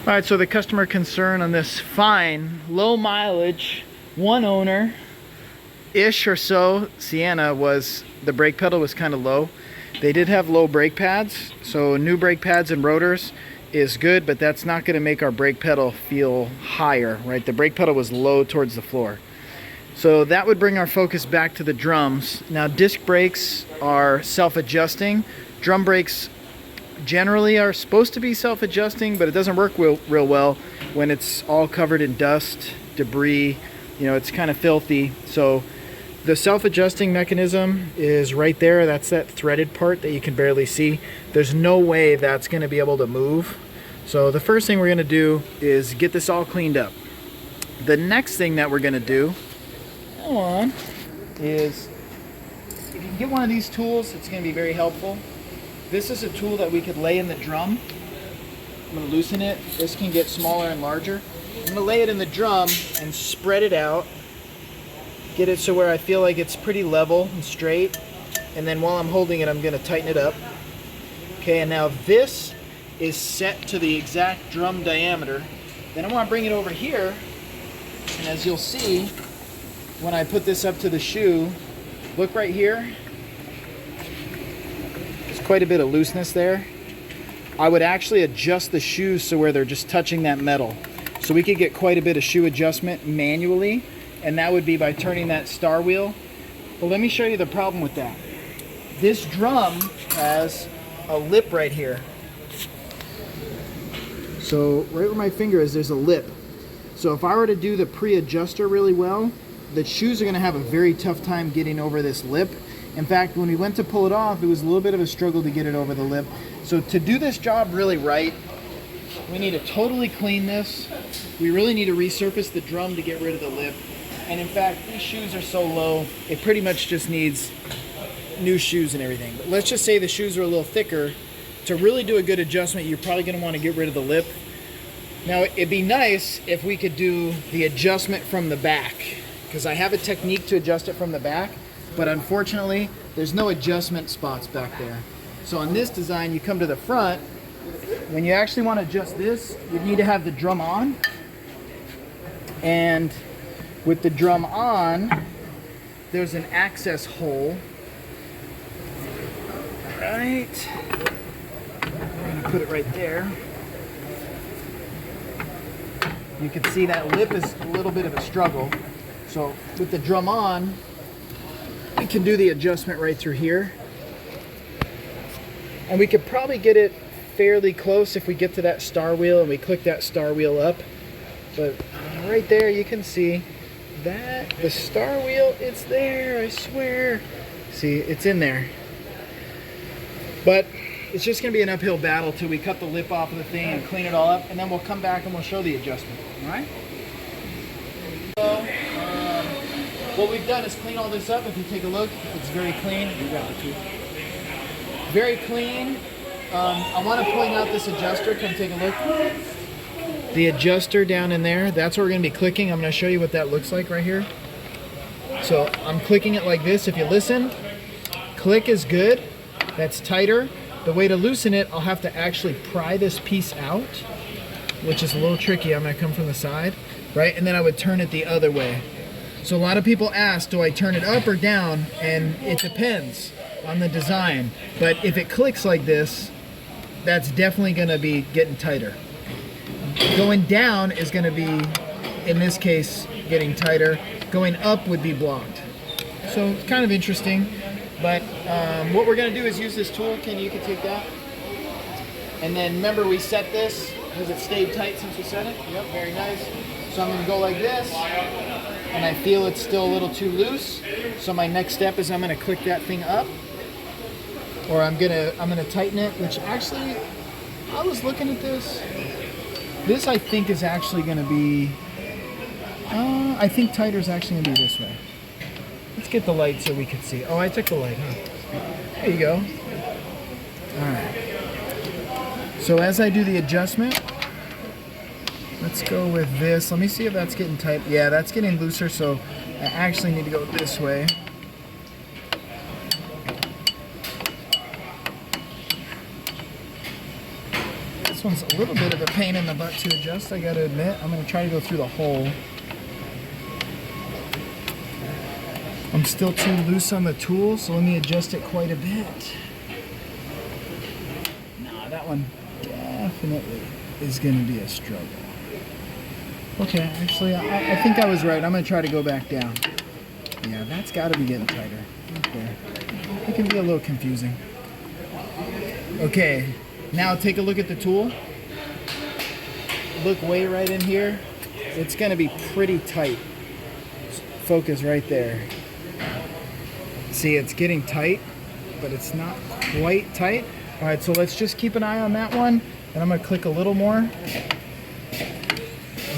All right, so the customer concern on this fine, low mileage, one owner-ish or so Sienna was the brake pedal was kind of low. They did have low brake pads, so new brake pads and rotors is good, but that's not going to make our brake pedal feel higher, right? The brake pedal was low towards the floor. So that would bring our focus back to the drums. Now, disc brakes are self-adjusting. Drum brakes generally are supposed to be self-adjusting, but it doesn't work real well when it's all covered in dust, debris, you know, it's kind of filthy. So the self-adjusting mechanism is right there. That's that threaded part that you can barely see. There's no way that's going to be able to move. So the first thing we're going to do is get this all cleaned up. The next thing that we're going to do is, if you can get one of these tools, it's going to be very helpful. This is a tool that we could lay in the drum. I'm going to loosen it. This can get smaller and larger. I'm going to lay it in the drum and spread it out. Get it so where I feel like it's pretty level and straight. And then while I'm holding it, I'm going to tighten it up. Okay, and now this is set to the exact drum diameter. Then I want to bring it over here. And as you'll see, when I put this up to the shoe, look right here. There's quite a bit of looseness there. I would actually adjust the shoes so where they're just touching that metal. So we could get quite a bit of shoe adjustment manually, and that would be by turning that star wheel. But let me show you the problem with that. This drum has a lip right here. So right where my finger is, there's a lip. So if I were to do the pre-adjuster really well, the shoes are going to have a very tough time getting over this lip. In fact, when we went to pull it off, it was a little bit of a struggle to get it over the lip. So to do this job really right, we need to totally clean this. We really need to resurface the drum to get rid of the lip. And in fact, these shoes are so low, it pretty much just needs new shoes and everything. But let's just say the shoes are a little thicker. To really do a good adjustment, you're probably going to want to get rid of the lip. Now, it'd be nice if we could do the adjustment from the back, because I have a technique to adjust it from the back, but unfortunately, there's no adjustment spots back there. So on this design, you come to the front. When you actually want to adjust this, you need to have the drum on. And with the drum on, there's an access hole. Right. I'm going to put it right there. You can see that lip is a little bit of a struggle. So with the drum on, we can do the adjustment right through here. And we could probably get it fairly close if we get to that star wheel and we click that star wheel up. But right there you can see that the star wheel, it's there, I swear. See, it's in there. But it's just going to be an uphill battle till we cut the lip off of the thing and clean it all up, and then we'll come back and we'll show the adjustment. All right? So, what we've done is clean all this up. If you take a look, it's very clean. You got the tool. Very clean. I want to point out this adjuster. Come take a look. The adjuster down in there, that's what we're going to be clicking. I'm going to show you what that looks like right here. So I'm clicking it like this. If you listen, click is good. That's tighter. The way to loosen it, I'll have to actually pry this piece out, which is a little tricky. I'm going to come from the side, right? And then I would turn it the other way. So a lot of people ask, do I turn it up or down? And it depends on the design. But if it clicks like this, that's definitely going to be getting tighter. Going down is going to be, in this case, getting tighter. Going up would be blocked. So kind of interesting. But what we're going to do is use this tool. You can take that. And then remember, we set this because it stayed tight since we set it. Yep, very nice. So I'm going to go like this. And I feel it's still a little too loose. So my next step is I'm going to click that thing up. Or I'm gonna tighten it, which actually, I was looking at this. This I think is actually going to be, I think tighter is actually going to be this way. Let's get the light so we can see. Oh, I took the light, huh? There you go. All right. So as I do the adjustment, let's go with this. Let me see if that's getting tight. Yeah, that's getting looser, so I actually need to go this way. This one's a little bit of a pain in the butt to adjust, I gotta admit. I'm gonna try to go through the hole. I'm still too loose on the tool, so let me adjust it quite a bit. Nah, that one definitely is gonna be a struggle. Okay, actually, I think I was right. I'm gonna try to go back down. Yeah, that's gotta be getting tighter. Okay. It can be a little confusing. Okay, now take a look at the tool. Look way right in here. It's gonna be pretty tight. Focus right there. See, it's getting tight, but it's not quite tight. All right, so let's just keep an eye on that one, and I'm gonna click a little more.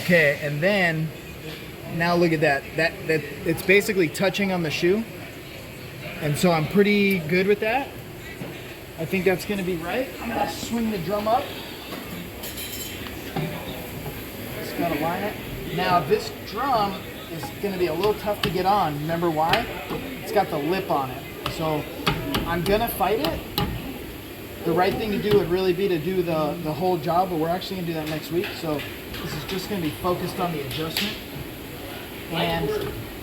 Okay, and then, now look at that. That it's basically touching on the shoe. And so I'm pretty good with that. I think that's gonna be right. I'm gonna swing the drum up. Just gotta line it. Now this drum is gonna be a little tough to get on. Remember why? It's got the lip on it. So I'm gonna fight it. The right thing to do would really be to do the whole job, but we're actually gonna do that next week. So this is just gonna be focused on the adjustment. And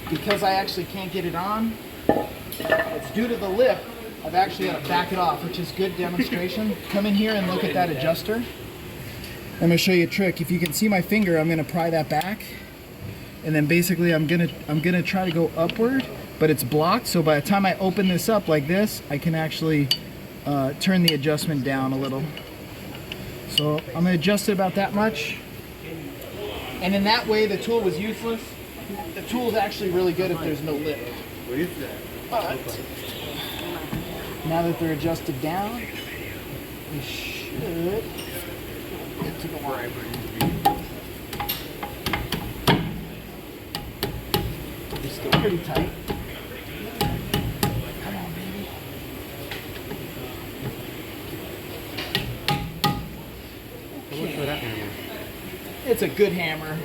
because I actually can't get it on, it's due to the lip. I've actually got to back it off, which is good demonstration. Come in here and look at that adjuster. I'm going to show you a trick. If you can see my finger, I'm going to pry that back, and then basically I'm gonna try to go upward, but it's blocked. So by the time I open this up like this, I can actually turn the adjustment down a little. So I'm going to adjust it about that much, and in that way the tool was useless. The tool is actually really good if there's no lip. What is that? But now that they're adjusted down, we should get to the line. It's still pretty tight. Come on, baby. How much for that hammer? It's a good hammer.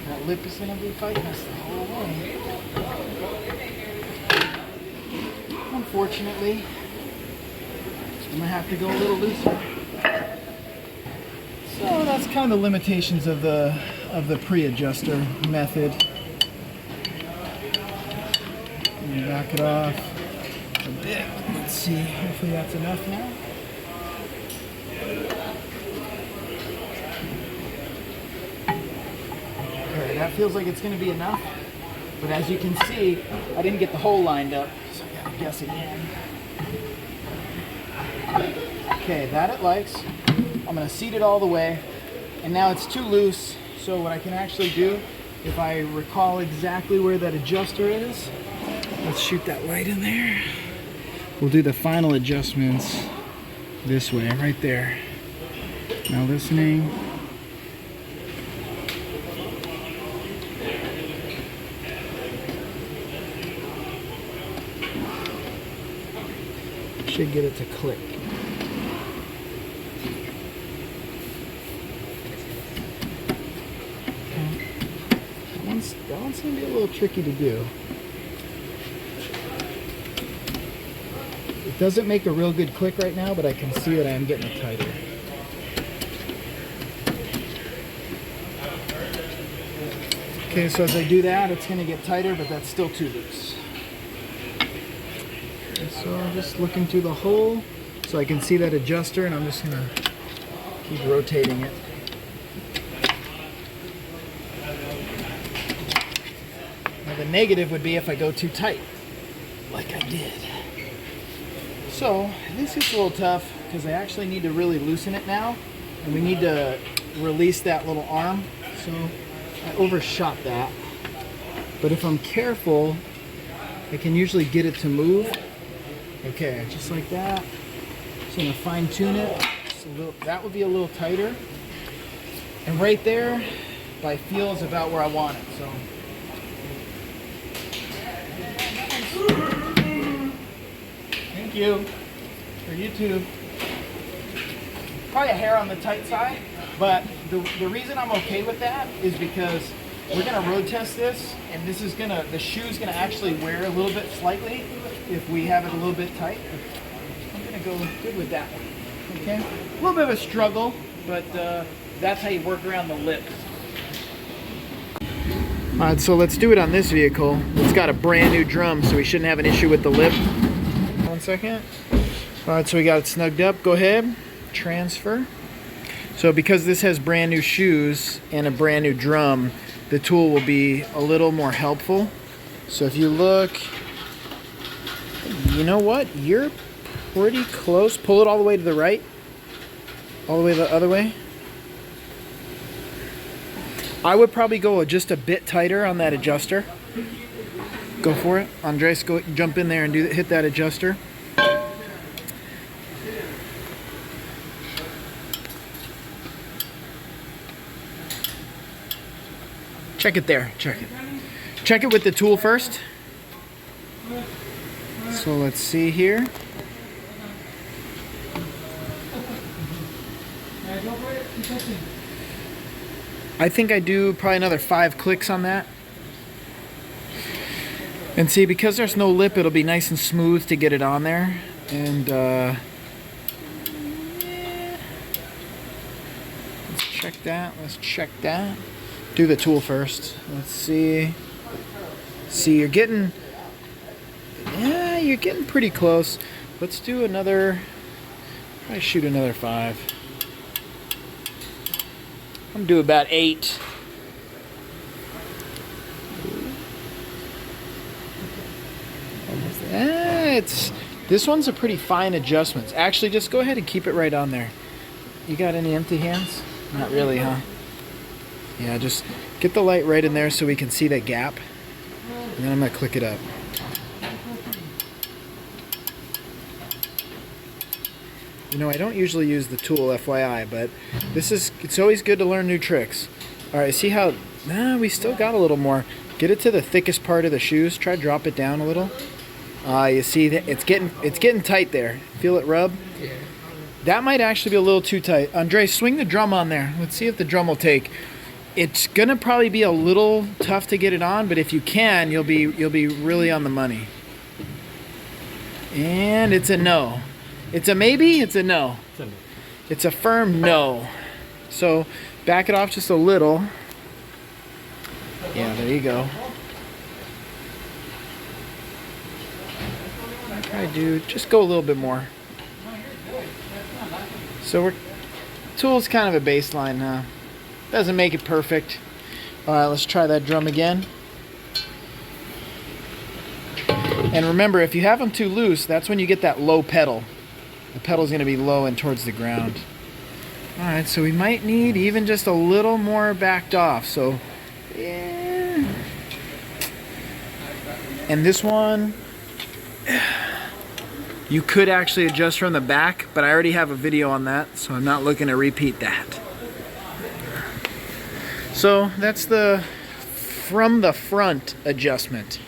That lip is going to be fighting us the whole way. Unfortunately, I'm going to have to go a little looser. So that's kind of the limitations of the pre-adjuster method. Back it off a bit. Let's see. Hopefully that's enough now. Okay, that feels like it's going to be enough. But as you can see, I didn't get the hole lined up, so I gotta guess again. Okay, that it likes. I'm gonna seat it all the way, and now it's too loose, so what I can actually do, if I recall exactly where that adjuster is, let's shoot that light in there. We'll do the final adjustments this way, right there. Now listening. Should get it to click. That one's going to be a little tricky to do. It doesn't make a real good click right now, but I can see that I am getting it tighter. Okay, so as I do that, it's going to get tighter, but that's still too loose. And so I'm just looking through the hole so I can see that adjuster, and I'm just going to keep rotating it. Now the negative would be if I go too tight, like I did. So this is a little tough because I actually need to really loosen it now, and we need to release that little arm. So I overshot that. But if I'm careful, I can usually get it to move. Okay, just like that. Just gonna fine tune it. That would be a little tighter. And right there, by feel, is about where I want it. So. Thank you. For YouTube. Probably a hair on the tight side, but the reason I'm okay with that is because we're gonna road test this, and this is the shoe's gonna actually wear a little bit slightly. if we have it a little bit tight. I'm gonna go good with that one. Okay, a little bit of a struggle, but that's how you work around the lip. All right, so let's do it on this vehicle. It's got a brand new drum, so we shouldn't have an issue with the lip. 1 second. All right, so we got it snugged up. Go ahead, transfer. So because this has brand new shoes and a brand new drum, the tool will be a little more helpful. So if you look, you know what? You're pretty close. Pull it all the way to the right. All the way the other way. I would probably go just a bit tighter on that adjuster. Go for it. Andres, go jump in there and hit that adjuster. Check it there. Check it. Check it with the tool first. So let's see here. I think I do probably another 5 clicks on that. And see, because there's no lip, it'll be nice and smooth to get it on there. And yeah. Let's check that. Let's check that. Do the tool first. Let's see. See, you're getting pretty close. Let's do another. Probably shoot another 5. I'm gonna do about 8. This one's a pretty fine adjustment. Actually, just go ahead and keep it right on there. You got any empty hands? Not really, huh? Yeah, just get the light right in there so we can see that gap. And then I'm gonna click it up. You know, I don't usually use the tool, FYI, but it's always good to learn new tricks. All right, see how, we still got a little more. Get it to the thickest part of the shoes. Try to drop it down a little. You see that it's getting tight there. Feel it rub? Yeah. That might actually be a little too tight. Andre, swing the drum on there. Let's see if the drum will take. It's gonna probably be a little tough to get it on, but if you can, you'll be really on the money. And it's a no. It's a maybe, it's a no. It's a firm no. So back it off just a little. Yeah, there you go. Try to just go a little bit more. So tool's kind of a baseline, doesn't make it perfect. All right, let's try that drum again. And remember, if you have them too loose, that's when you get that low pedal. The pedal's gonna be low and towards the ground. All right, so we might need even just a little more backed off. So, yeah. And this one, you could actually adjust from the back, but I already have a video on that, so I'm not looking to repeat that. So that's the from the front adjustment.